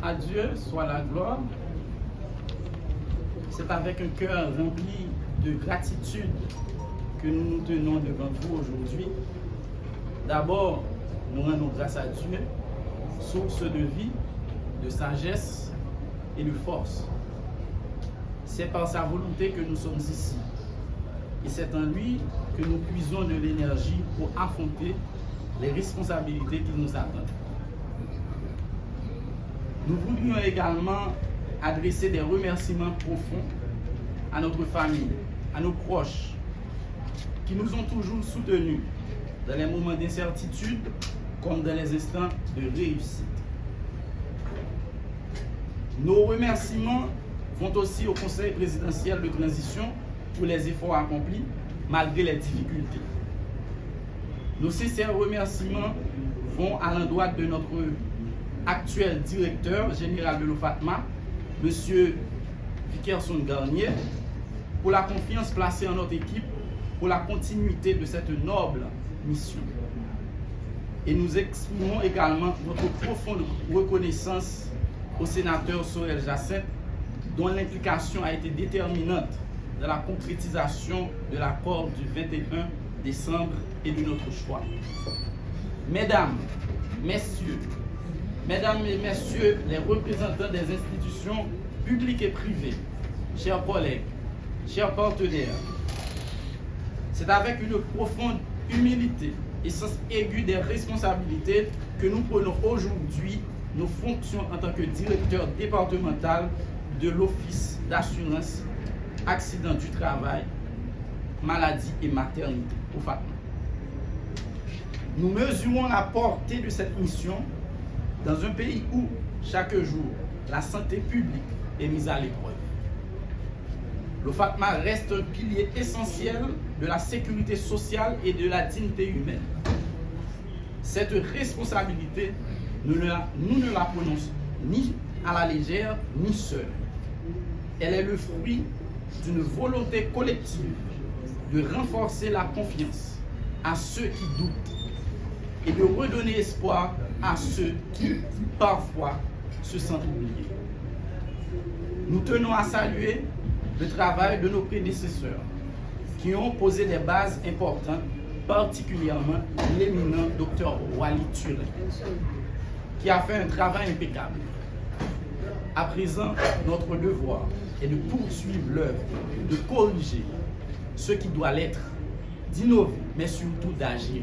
À Dieu soit la gloire. C'est avec un cœur rempli de gratitude que nous nous tenons devant vous aujourd'hui. D'abord, nous rendons grâce à Dieu, source de vie, de sagesse et de force. C'est par sa volonté que nous sommes ici. Et c'est en lui que nous puisons de l'énergie pour affronter les responsabilités qui nous attendent. Nous voulions également adresser des remerciements profonds à notre famille, à nos proches, qui nous ont toujours soutenus dans les moments d'incertitude comme dans les instants de réussite. Nos remerciements vont aussi au Conseil présidentiel de transition pour les efforts accomplis malgré les difficultés. Nos sincères remerciements vont à l'endroit de notre actuel directeur général de l'OFATMA, M. Vickerson Garnier, pour la confiance placée en notre équipe pour la continuité de cette noble mission. Et nous exprimons également notre profonde reconnaissance au sénateur Sorel Jacinthe, dont l'implication a été déterminante dans la concrétisation de l'accord du 21 décembre et de notre choix. Mesdames et messieurs, les représentants des institutions publiques et privées, chers collègues, chers partenaires, c'est avec une profonde humilité et sens aigu des responsabilités que nous prenons aujourd'hui nos fonctions en tant que directeur départemental de l'Office d'assurance accident du travail, maladie et maternité au FATMA. Nous mesurons la portée de cette mission dans un pays où, chaque jour, la santé publique est mise à l'épreuve. Le FATMA reste un pilier essentiel de la sécurité sociale et de la dignité humaine. Cette responsabilité, nous ne la prenons ni à la légère, ni seule. Elle est le fruit d'une volonté collective de renforcer la confiance à ceux qui doutent et de redonner espoir à ceux qui, parfois, se sentent oubliés. Nous tenons à saluer le travail de nos prédécesseurs qui ont posé des bases importantes, particulièrement l'éminent Dr Wally Turin, qui a fait un travail impeccable. À présent, notre devoir est de poursuivre l'œuvre, de corriger ce qui doit l'être, d'innover, mais surtout d'agir.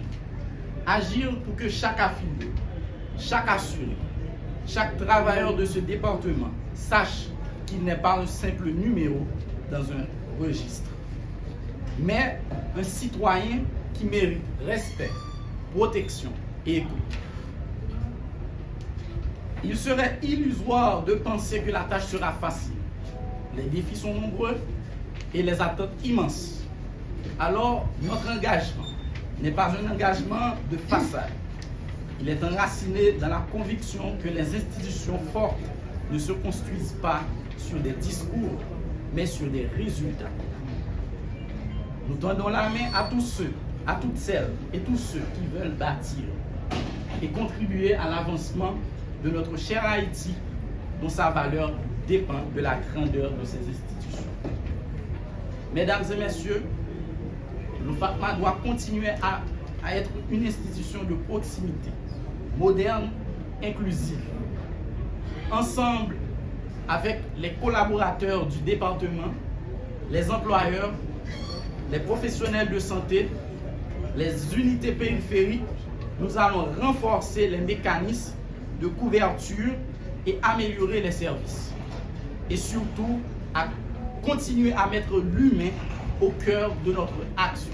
Agir pour que chaque affilié, chaque assuré, chaque travailleur de ce département sache qu'il n'est pas un simple numéro dans un registre, mais un citoyen qui mérite respect, protection et écoute. Il serait illusoire de penser que la tâche sera facile. Les défis sont nombreux et les attentes immenses. Alors, notre engagement n'est pas un engagement de façade. Il est enraciné dans la conviction que les institutions fortes ne se construisent pas sur des discours, mais sur des résultats. Nous tendons la main à tous ceux, à toutes celles et tous ceux qui veulent bâtir et contribuer à l'avancement de notre cher Haïti, dont sa valeur dépend de la grandeur de ses institutions. Mesdames et messieurs, le FATMA doit continuer à être une institution de proximité, moderne, inclusive. Ensemble, avec les collaborateurs du département, les employeurs, les professionnels de santé, les unités périphériques, nous allons renforcer les mécanismes de couverture et améliorer les services. Et surtout, à continuer à mettre l'humain au cœur de notre action.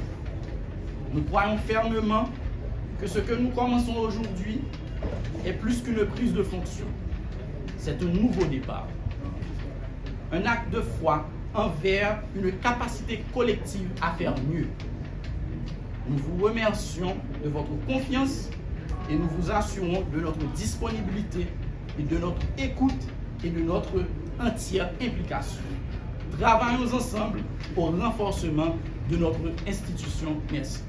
Nous croyons fermement que ce que nous commençons aujourd'hui est plus qu'une prise de fonction. C'est un nouveau départ. Un acte de foi envers une capacité collective à faire mieux. Nous vous remercions de votre confiance et nous vous assurons de notre disponibilité et de notre écoute et de notre entière implication. Travaillons ensemble au renforcement de notre institution. Merci.